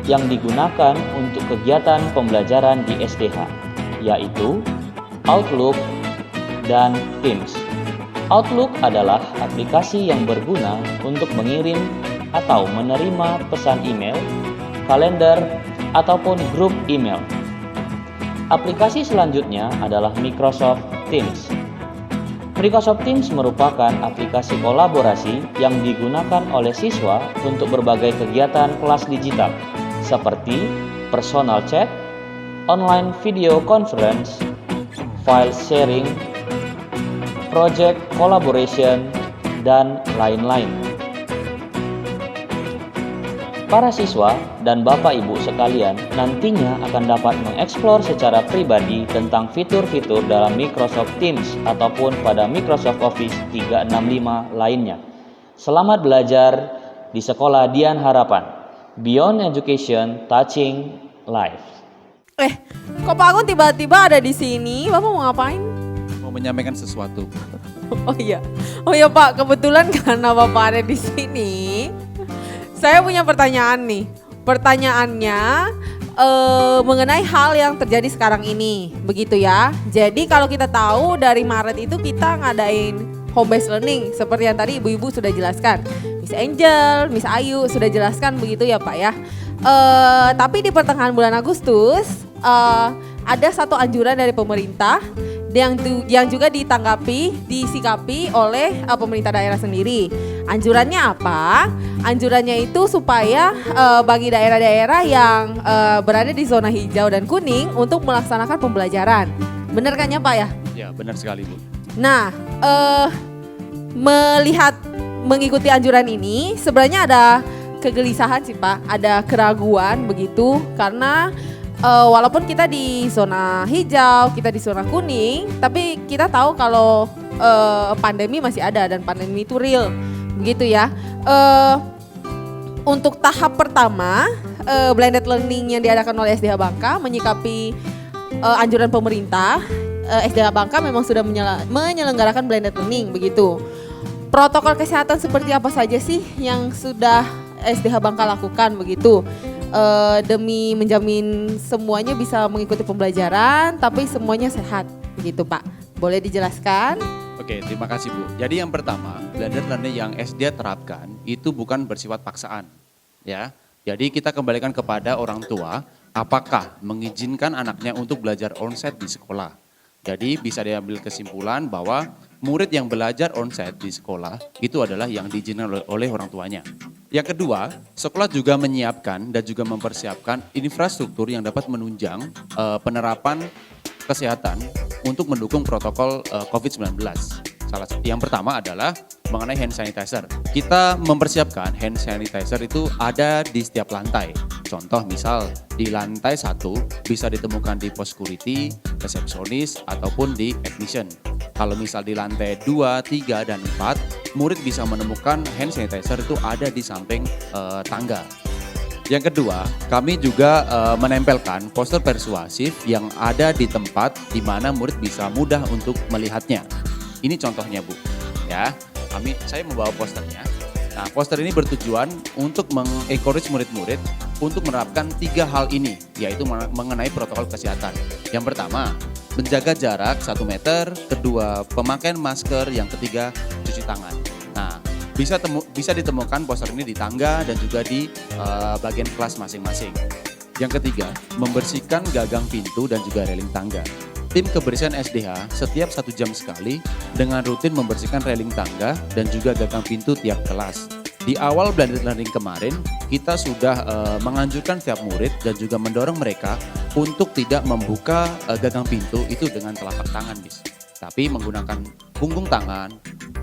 yang digunakan untuk kegiatan pembelajaran di SDH, yaitu Outlook dan Teams. Outlook adalah aplikasi yang berguna untuk mengirim atau menerima pesan email, kalender, ataupun grup email. Aplikasi selanjutnya adalah Microsoft Teams. Microsoft Teams merupakan aplikasi kolaborasi yang digunakan oleh siswa untuk berbagai kegiatan kelas digital. seperti personal chat, online video conference, file sharing, project collaboration, dan lain-lain. Para siswa dan Bapak Ibu sekalian nantinya akan dapat mengeksplor secara pribadi tentang fitur-fitur dalam Microsoft Teams ataupun pada Microsoft Office 365 lainnya. Selamat belajar di Sekolah Dian Harapan. Beyond Education, Touching Life. Kok Pak Agung tiba-tiba ada di sini? Bapak mau ngapain? Mau menyampaikan sesuatu. Oh iya Pak, kebetulan karena Bapak ada di sini, saya punya pertanyaan nih. Pertanyaannya mengenai hal yang terjadi sekarang ini, begitu ya. Jadi kalau kita tahu dari Maret itu kita ngadain home based learning seperti yang tadi ibu-ibu sudah jelaskan. Miss Angel, Miss Ayu sudah jelaskan begitu ya Pak ya. Tapi di pertengahan bulan Agustus ada satu anjuran dari pemerintah yang juga disikapi oleh pemerintah daerah sendiri. Anjurannya apa? Anjurannya itu supaya bagi daerah-daerah yang berada di zona hijau dan kuning untuk melaksanakan pembelajaran. Benar kan ya Pak ya? Ya, benar sekali Bu. Nah, mengikuti anjuran ini sebenarnya ada kegelisahan sih Pak, ada keraguan begitu karena walaupun kita di zona hijau, kita di zona kuning, tapi kita tahu kalau pandemi masih ada dan pandemi itu real, begitu ya. Untuk tahap pertama, blended learning yang diadakan oleh SDH Bangka menyikapi anjuran pemerintah. SDH Bangka memang sudah menyelenggarakan blended learning, begitu. Protokol kesehatan seperti apa saja sih yang sudah SDH Bangka lakukan, begitu? Demi menjamin semuanya bisa mengikuti pembelajaran tapi semuanya sehat, begitu Pak. Boleh dijelaskan? Oke, terima kasih Bu. Jadi yang pertama, blended learning yang SD terapkan itu bukan bersifat paksaan, ya. Jadi kita kembalikan kepada orang tua, apakah mengizinkan anaknya untuk belajar onsite di sekolah. Jadi bisa diambil kesimpulan bahwa murid yang belajar onsite di sekolah itu adalah yang diizinkan oleh orang tuanya. Yang kedua, sekolah juga menyiapkan dan juga mempersiapkan infrastruktur yang dapat menunjang penerapan kesehatan untuk mendukung protokol COVID-19. Salah satu yang pertama adalah mengenai hand sanitizer. Kita mempersiapkan hand sanitizer itu ada di setiap lantai. Contoh misal di lantai 1 bisa ditemukan di pos security, resepsionis ataupun di admission. Kalau misal di lantai 2, 3 dan 4, murid bisa menemukan hand sanitizer itu ada di samping tangga. Yang kedua, kami juga menempelkan poster persuasif yang ada di tempat di mana murid bisa mudah untuk melihatnya. Ini contohnya Bu, ya. Saya membawa posternya. Nah, poster ini bertujuan untuk mengencourage murid-murid untuk menerapkan 3 hal ini, yaitu mengenai protokol kesehatan. Yang pertama, menjaga jarak 1 meter, kedua, pemakaian masker, yang ketiga, cuci tangan. Nah, bisa ditemukan poster ini di tangga dan juga di bagian kelas masing-masing. Yang ketiga, membersihkan gagang pintu dan juga railing tangga. Tim kebersihan SDH setiap 1 jam sekali dengan rutin membersihkan railing tangga dan juga gagang pintu tiap kelas. Di awal blended learning kemarin, kita sudah menganjurkan setiap murid dan juga mendorong mereka untuk tidak membuka gagang pintu itu dengan telapak tangan, tapi menggunakan punggung tangan,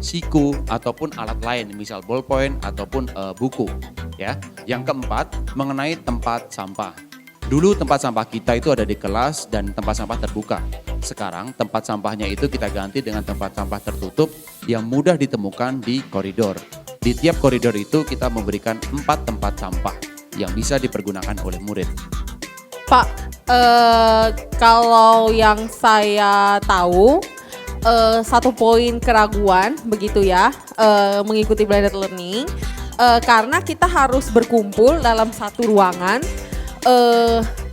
siku ataupun alat lain, misal ballpoint ataupun buku. Ya. Yang keempat, mengenai tempat sampah. Dulu tempat sampah kita itu ada di kelas dan tempat sampah terbuka. Sekarang tempat sampahnya itu kita ganti dengan tempat sampah tertutup yang mudah ditemukan di koridor. Di tiap koridor itu kita memberikan 4 tempat sampah yang bisa dipergunakan oleh murid. Pak, kalau yang saya tahu, satu poin keraguan begitu ya, mengikuti blended learning, karena kita harus berkumpul dalam satu ruangan,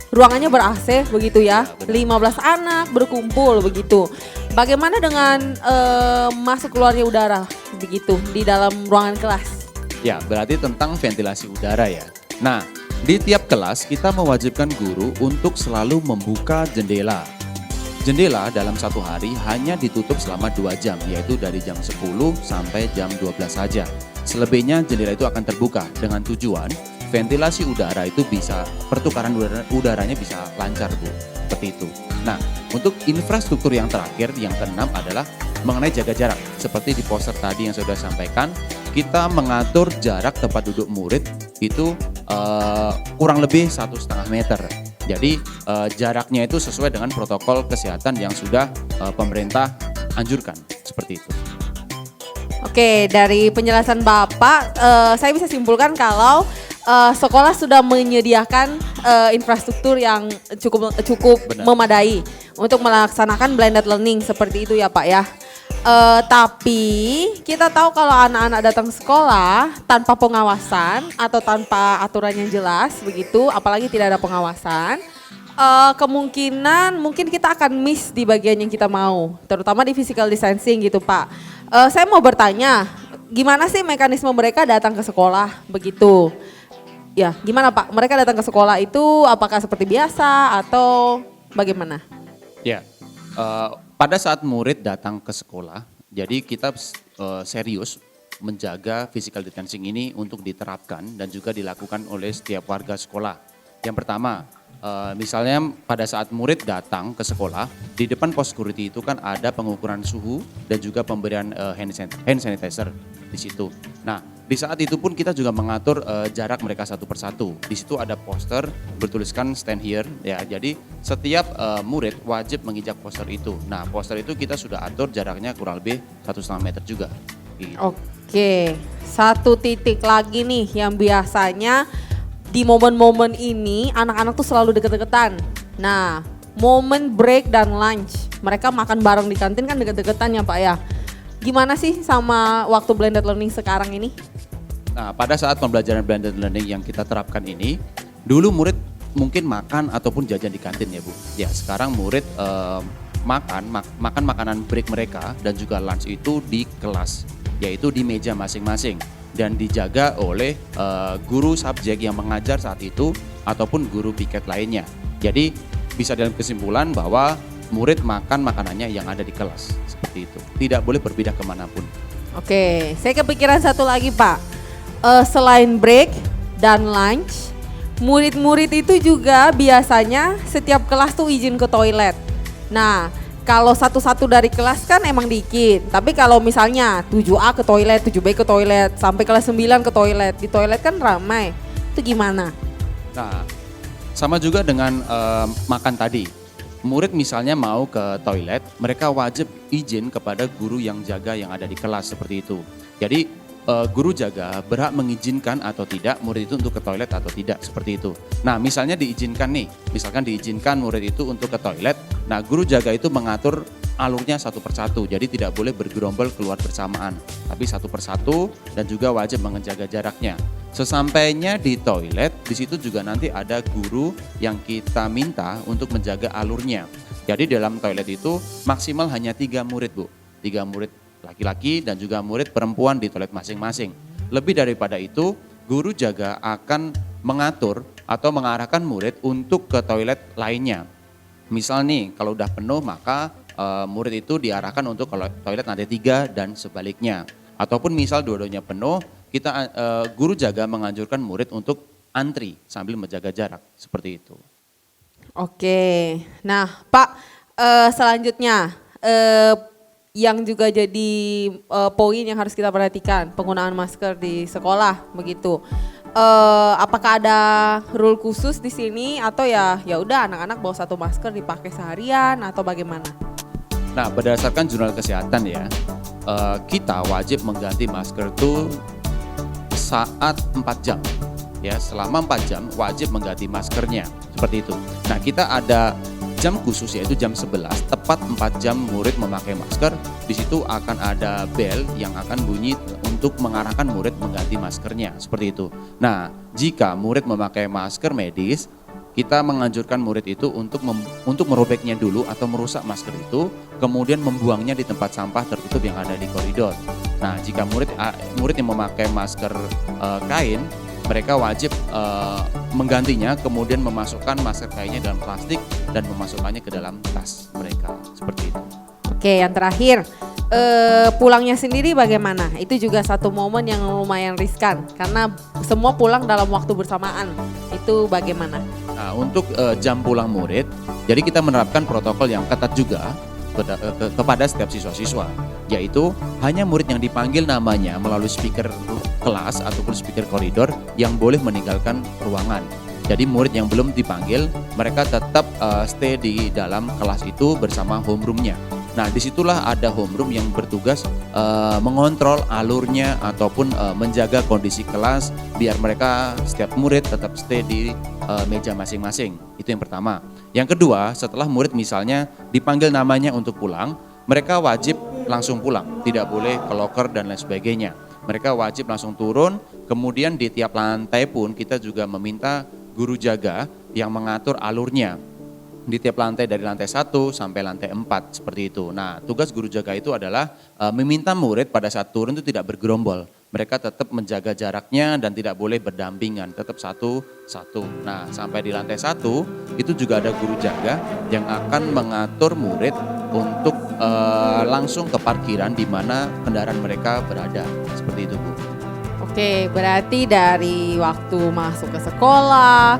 ruangannya ber-AC begitu ya, 15 anak berkumpul begitu. Bagaimana dengan masuk keluarnya udara begitu di dalam ruangan kelas? Ya, berarti tentang ventilasi udara ya. Nah, di tiap kelas kita mewajibkan guru untuk selalu membuka jendela. Jendela dalam 1 hari hanya ditutup selama 2 jam, yaitu dari jam 10 sampai jam 12 saja. Selebihnya jendela itu akan terbuka dengan tujuan ventilasi udara itu bisa, pertukaran udaranya bisa lancar Bu, seperti itu. Nah, untuk infrastruktur yang terakhir, yang keenam adalah mengenai jaga jarak. Seperti di poster tadi yang saya sudah sampaikan, kita mengatur jarak tempat duduk murid itu kurang lebih 1,5 meter. Jadi jaraknya itu sesuai dengan protokol kesehatan yang sudah pemerintah anjurkan, seperti itu. Oke, dari penjelasan Bapak, saya bisa simpulkan kalau sekolah sudah menyediakan infrastruktur yang cukup memadai untuk melaksanakan blended learning seperti itu ya Pak ya. Tapi kita tahu kalau anak-anak datang sekolah tanpa pengawasan atau tanpa aturan yang jelas begitu, apalagi tidak ada pengawasan, kemungkinan mungkin kita akan miss di bagian yang kita mau, terutama di physical distancing gitu Pak. Saya mau bertanya, gimana sih mekanisme mereka datang ke sekolah begitu? Ya, gimana Pak? Mereka datang ke sekolah itu apakah seperti biasa atau bagaimana? Ya, pada saat murid datang ke sekolah, jadi kita serius menjaga physical distancing ini untuk diterapkan dan juga dilakukan oleh setiap warga sekolah. Yang pertama, misalnya pada saat murid datang ke sekolah, di depan pos security itu kan ada pengukuran suhu dan juga pemberian hand sanitizer di situ. Nah, di saat itu pun kita juga mengatur jarak mereka satu persatu. Di situ ada poster bertuliskan stand here ya. Jadi setiap murid wajib menginjak poster itu. Nah, poster itu kita sudah atur jaraknya kurang lebih 1,5 meter juga. Gitu. Oke, satu titik lagi nih yang biasanya di momen-momen ini anak-anak tuh selalu deket-deketan. Nah, momen break dan lunch, mereka makan bareng di kantin kan deket-deketan ya Pak ya. Gimana sih sama waktu blended learning sekarang ini? Nah, pada saat pembelajaran blended learning yang kita terapkan ini, dulu murid mungkin makan ataupun jajan di kantin ya Bu. Ya, sekarang murid makan makanan break mereka dan juga lunch itu di kelas, yaitu di meja masing-masing. Dan dijaga oleh guru subjek yang mengajar saat itu ataupun guru piket lainnya. Jadi bisa dalam kesimpulan bahwa murid makan makanannya yang ada di kelas, seperti itu. Tidak boleh berpindah kemanapun. Oke, saya kepikiran satu lagi Pak. Selain break dan lunch, murid-murid itu juga biasanya setiap kelas tuh izin ke toilet. Nah, kalau satu-satu dari kelas kan emang dikit, tapi kalau misalnya 7A ke toilet, 7B ke toilet, sampai kelas 9 ke toilet, di toilet kan ramai, itu gimana? Nah, sama juga dengan makan tadi, murid misalnya mau ke toilet, mereka wajib izin kepada guru yang jaga yang ada di kelas seperti itu. Jadi guru jaga berhak mengizinkan atau tidak murid itu untuk ke toilet atau tidak, seperti itu. Nah, misalnya diizinkan nih, misalkan diizinkan murid itu untuk ke toilet, nah guru jaga itu mengatur alurnya satu persatu, jadi tidak boleh bergerombol keluar bersamaan, tapi satu persatu dan juga wajib menjaga jaraknya. Sesampainya di toilet, di situ juga nanti ada guru yang kita minta untuk menjaga alurnya. Jadi dalam toilet itu maksimal hanya 3 murid Bu, 3 murid laki-laki dan juga murid perempuan di toilet masing-masing. Lebih daripada itu, guru jaga akan mengatur atau mengarahkan murid untuk ke toilet lainnya. Misal nih, kalau udah penuh maka murid itu diarahkan untuk ke toilet lantai 3 dan sebaliknya. Ataupun misal dua-duanya penuh, kita guru jaga menganjurkan murid untuk antri sambil menjaga jarak, seperti itu. Oke, nah Pak, selanjutnya yang juga jadi poin yang harus kita perhatikan, penggunaan masker di sekolah begitu. Apakah ada rule khusus di sini atau ya udah anak-anak bawa satu masker dipakai seharian atau bagaimana? Nah, berdasarkan jurnal kesehatan ya, kita wajib mengganti masker itu saat 4 jam. Ya, selama 4 jam wajib mengganti maskernya, seperti itu. Nah, kita ada jam khusus yaitu jam 11, tepat 4 jam murid memakai masker. Di situ akan ada bel yang akan bunyi untuk mengarahkan murid mengganti maskernya, seperti itu. Nah, jika murid memakai masker medis, kita menganjurkan murid itu untuk merobeknya dulu atau merusak masker itu, kemudian membuangnya di tempat sampah tertutup yang ada di koridor. Nah, jika murid yang memakai masker kain, mereka wajib menggantinya, kemudian memasukkan masker kainnya dalam plastik dan memasukkannya ke dalam tas mereka, seperti itu. Oke, yang terakhir, pulangnya sendiri bagaimana? Itu juga satu momen yang lumayan riskan karena semua pulang dalam waktu bersamaan. Itu bagaimana? Nah, untuk jam pulang murid, jadi kita menerapkan protokol yang ketat juga kepada setiap siswa-siswa, yaitu hanya murid yang dipanggil namanya melalui speaker kelas ataupun speaker koridor yang boleh meninggalkan ruangan. Jadi murid yang belum dipanggil, mereka tetap stay di dalam kelas itu bersama homeroomnya. Nah, disitulah ada homeroom yang bertugas mengontrol alurnya ataupun menjaga kondisi kelas biar mereka setiap murid tetap stay di meja masing-masing. Itu yang pertama. Yang kedua, setelah murid misalnya dipanggil namanya untuk pulang, mereka wajib langsung pulang, tidak boleh ke loker dan lain sebagainya. Mereka wajib langsung turun, kemudian di tiap lantai pun kita juga meminta guru jaga yang mengatur alurnya. Di tiap lantai dari lantai 1 sampai lantai 4 seperti itu. Nah, tugas guru jaga itu adalah meminta murid pada saat turun itu tidak bergerombol. Mereka tetap menjaga jaraknya dan tidak boleh berdampingan, tetap satu-satu. Nah, sampai di lantai 1 itu juga ada guru jaga yang akan mengatur murid untuk langsung ke parkiran di mana kendaraan mereka berada. Seperti itu, Bu. Oke, berarti dari waktu masuk ke sekolah,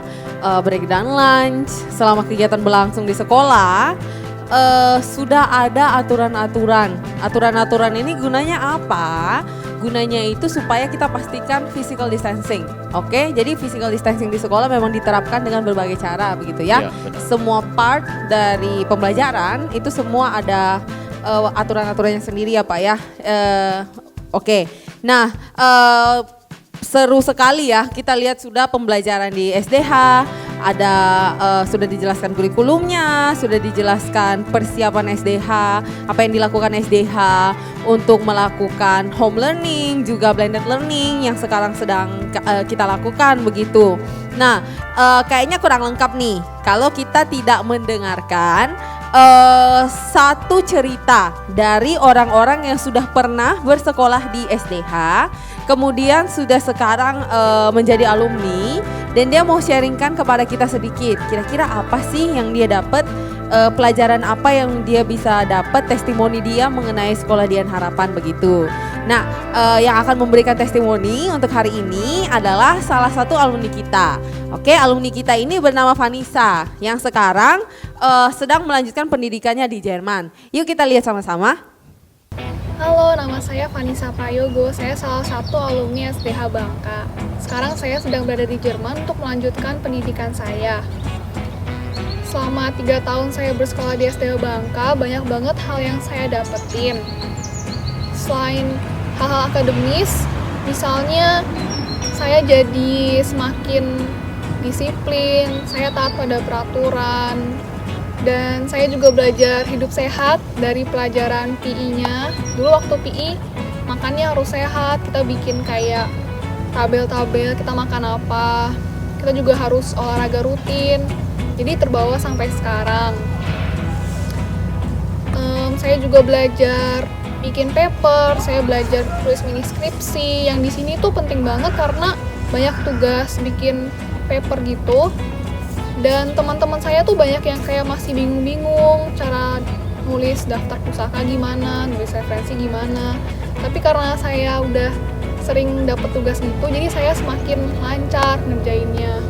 break dan lunch, selama kegiatan berlangsung di sekolah, sudah ada aturan-aturan. Aturan-aturan ini gunanya apa? Gunanya itu supaya kita pastikan physical distancing. Oke, jadi physical distancing di sekolah memang diterapkan dengan berbagai cara begitu ya. Semua part dari pembelajaran itu semua ada aturan-aturannya sendiri ya Pak ya. Oke. Nah, seru sekali ya, kita lihat sudah pembelajaran di SDH, ada sudah dijelaskan kurikulumnya, sudah dijelaskan persiapan SDH, apa yang dilakukan SDH untuk melakukan home learning, juga blended learning yang sekarang sedang kita lakukan begitu. Nah, kayaknya kurang lengkap nih kalau kita tidak mendengarkan satu cerita dari orang-orang yang sudah pernah bersekolah di SDH, kemudian sudah sekarang menjadi alumni, dan dia mau sharingkan kepada kita sedikit, kira-kira apa sih yang dia dapat, pelajaran apa yang dia bisa dapat, testimoni dia mengenai Sekolah Dian Harapan begitu. Nah, yang akan memberikan testimoni untuk hari ini adalah salah satu alumni kita. Oke, alumni kita ini bernama Vanessa yang sekarang sedang melanjutkan pendidikannya di Jerman. Yuk kita lihat sama-sama. Halo, nama saya Vanessa Prayogo. Saya salah satu alumni SDH Bangka. Sekarang saya sedang berada di Jerman untuk melanjutkan pendidikan saya. Selama 3 tahun saya bersekolah di SDH Bangka, banyak banget hal yang saya dapetin. Selain hal-hal akademis, misalnya saya jadi semakin disiplin, saya taat pada peraturan, dan saya juga belajar hidup sehat dari pelajaran PI-nya. Dulu waktu PI, makannya harus sehat, kita bikin kayak tabel-tabel kita makan apa, kita juga harus olahraga rutin, jadi terbawa sampai sekarang. Saya juga belajar bikin paper, saya belajar tulis mini skripsi, yang di sini tuh penting banget karena banyak tugas bikin paper gitu. Dan teman-teman saya tuh banyak yang kayak masih bingung-bingung cara nulis daftar pusaka gimana, nulis referensi gimana. Tapi karena saya udah sering dapat tugas gitu, jadi saya semakin lancar ngerjainnya.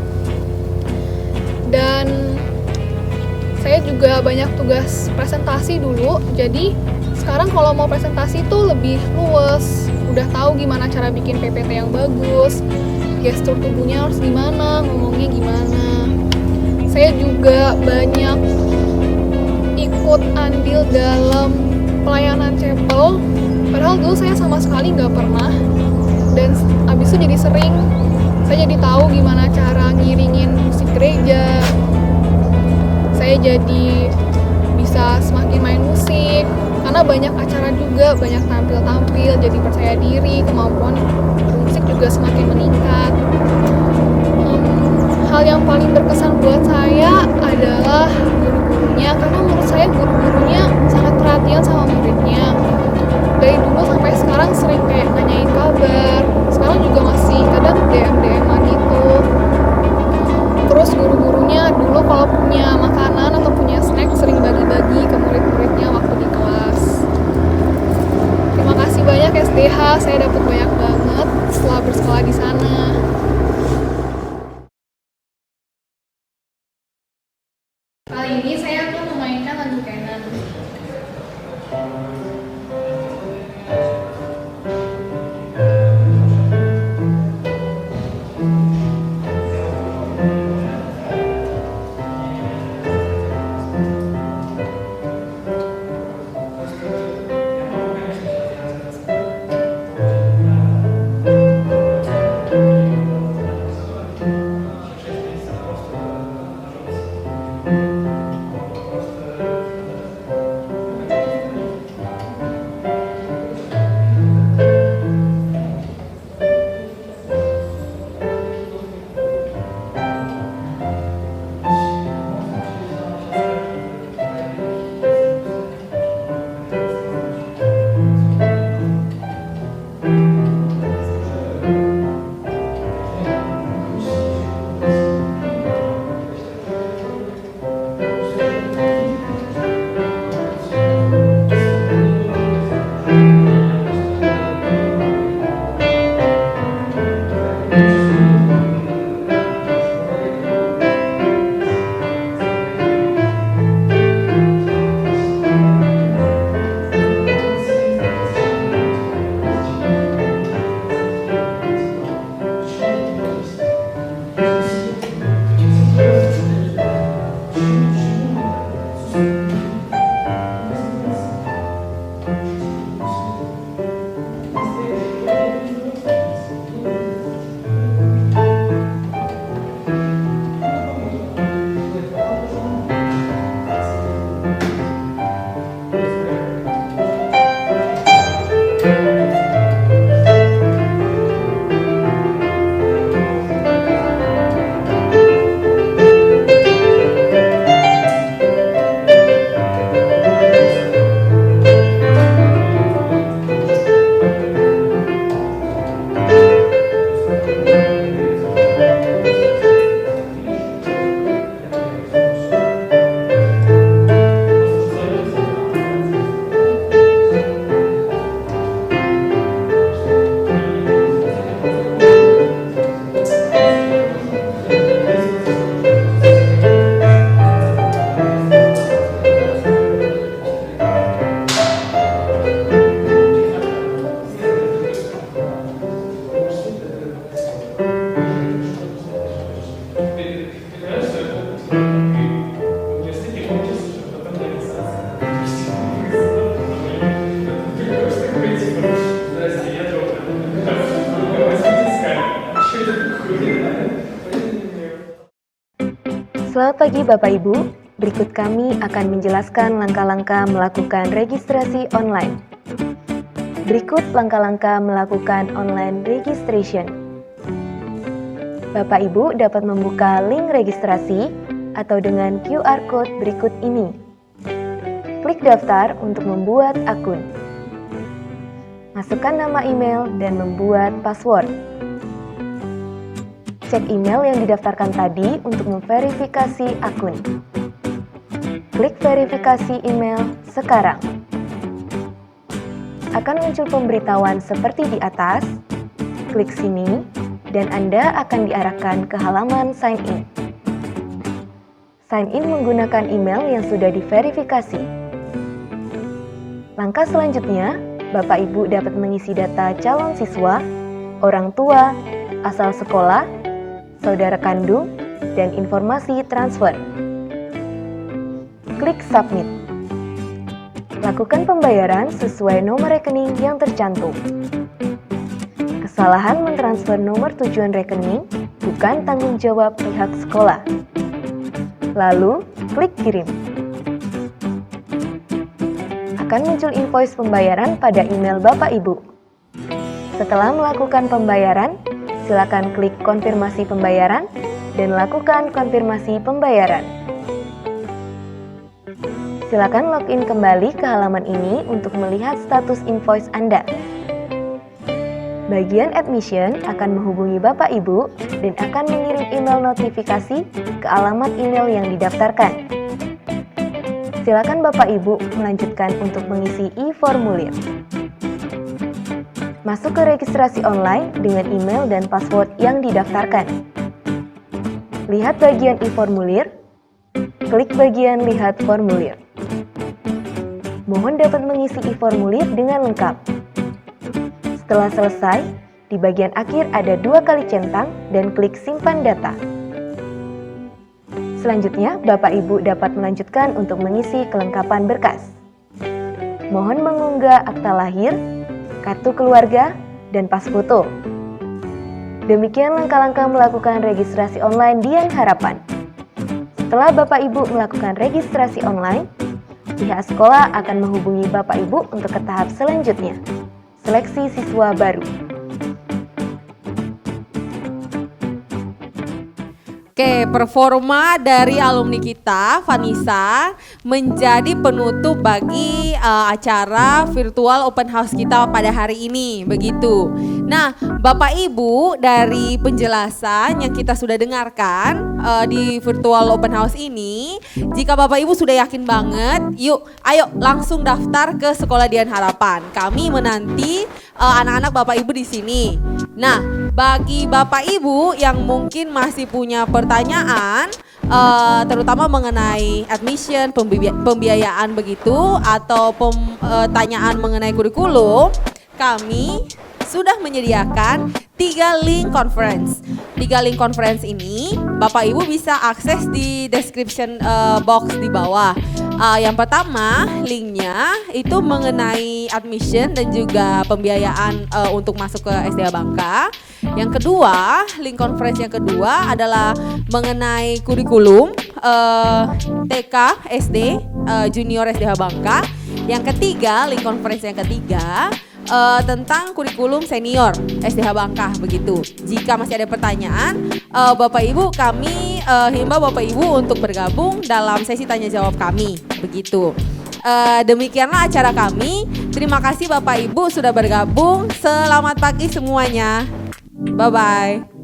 Dan saya juga banyak tugas presentasi dulu, jadi sekarang kalau mau presentasi tuh lebih luwes, udah tahu gimana cara bikin PPT yang bagus, gestur tubuhnya harus gimana, ngomongnya gimana. Saya juga banyak ikut andil dalam pelayanan chapel, padahal dulu saya sama sekali nggak pernah, dan abis itu jadi sering, saya jadi tahu gimana cara ngiringin musik gereja, saya jadi bisa semakin main musik, karena banyak acara juga, banyak tampil-tampil, jadi percaya diri, kemampuan bermusik juga semakin meningkat. Hal yang paling berkesan buat saya adalah guru-gurunya, karena menurut saya guru-gurunya sangat perhatian sama muridnya. Dari dulu sampai sekarang sering kayak nanyain kabar, sekarang juga masih kadang DM-an gitu. Terus guru-gurunya dulu kalau punya makanan atau punya snack sering bagi-bagi ke murid-muridnya waktu di kelas. Selamat pagi Bapak Ibu, berikut kami akan menjelaskan langkah-langkah melakukan registrasi online. Berikut langkah-langkah melakukan online registration. Bapak Ibu dapat membuka link registrasi atau dengan QR Code berikut ini. Klik daftar untuk membuat akun. Masukkan nama email dan membuat password. Cek email yang didaftarkan tadi untuk memverifikasi akun. Klik verifikasi email sekarang. Akan muncul pemberitahuan seperti di atas. Klik sini dan Anda akan diarahkan ke halaman sign in. Sign in menggunakan email yang sudah diverifikasi. Langkah selanjutnya, Bapak Ibu dapat mengisi data calon siswa, orang tua, asal sekolah, saudara kandung, dan informasi transfer. Klik submit. Lakukan pembayaran sesuai nomor rekening yang tercantum. Kesalahan mentransfer nomor tujuan rekening bukan tanggung jawab pihak sekolah. Lalu, klik kirim. Akan muncul invoice pembayaran pada email Bapak Ibu. Setelah melakukan pembayaran, silakan klik konfirmasi pembayaran dan lakukan konfirmasi pembayaran. Silakan login kembali ke halaman ini untuk melihat status invoice Anda. Bagian admission akan menghubungi Bapak Ibu dan akan mengirim email notifikasi ke alamat email yang didaftarkan. Silakan Bapak Ibu melanjutkan untuk mengisi e-formulir. Masuk ke registrasi online dengan email dan password yang didaftarkan. Lihat bagian e-formulir, klik bagian lihat formulir. Mohon dapat mengisi e-formulir dengan lengkap. Setelah selesai, di bagian akhir ada 2 kali centang dan klik simpan data. Selanjutnya, Bapak Ibu dapat melanjutkan untuk mengisi kelengkapan berkas. Mohon mengunggah akta lahir, kartu keluarga, dan pas foto. Demikian langkah-langkah melakukan registrasi online Dian Harapan. Setelah Bapak Ibu melakukan registrasi online, pihak sekolah akan menghubungi Bapak Ibu untuk ke tahap selanjutnya, seleksi siswa baru. Oke, performa dari alumni kita, Vanessa, menjadi penutup bagi acara virtual open house kita pada hari ini, begitu. Nah, Bapak Ibu, dari penjelasan yang kita sudah dengarkan di virtual open house ini, jika Bapak Ibu sudah yakin banget, yuk, ayo langsung daftar ke Sekolah Dian Harapan. Kami menanti anak-anak Bapak Ibu di sini. Nah, bagi Bapak Ibu yang mungkin masih punya pertanyaan, terutama mengenai admission, pembiayaan begitu, atau pertanyaan mengenai kurikulum, kami sudah menyediakan 3 link conference. 3 link conference ini Bapak Ibu bisa akses di description box di bawah. Yang pertama, linknya itu mengenai admission dan juga pembiayaan untuk masuk ke SDH Bangka. Yang kedua, link conference yang kedua adalah mengenai kurikulum TK, SD, Junior SDH Bangka. Yang ketiga, link conference yang ketiga tentang kurikulum senior SDH Bangka, begitu. Jika masih ada pertanyaan, Bapak Ibu, kami himbau Bapak Ibu untuk bergabung dalam sesi tanya jawab kami, begitu. Demikianlah acara kami. Terima kasih Bapak Ibu sudah bergabung. Selamat pagi semuanya. Bye bye.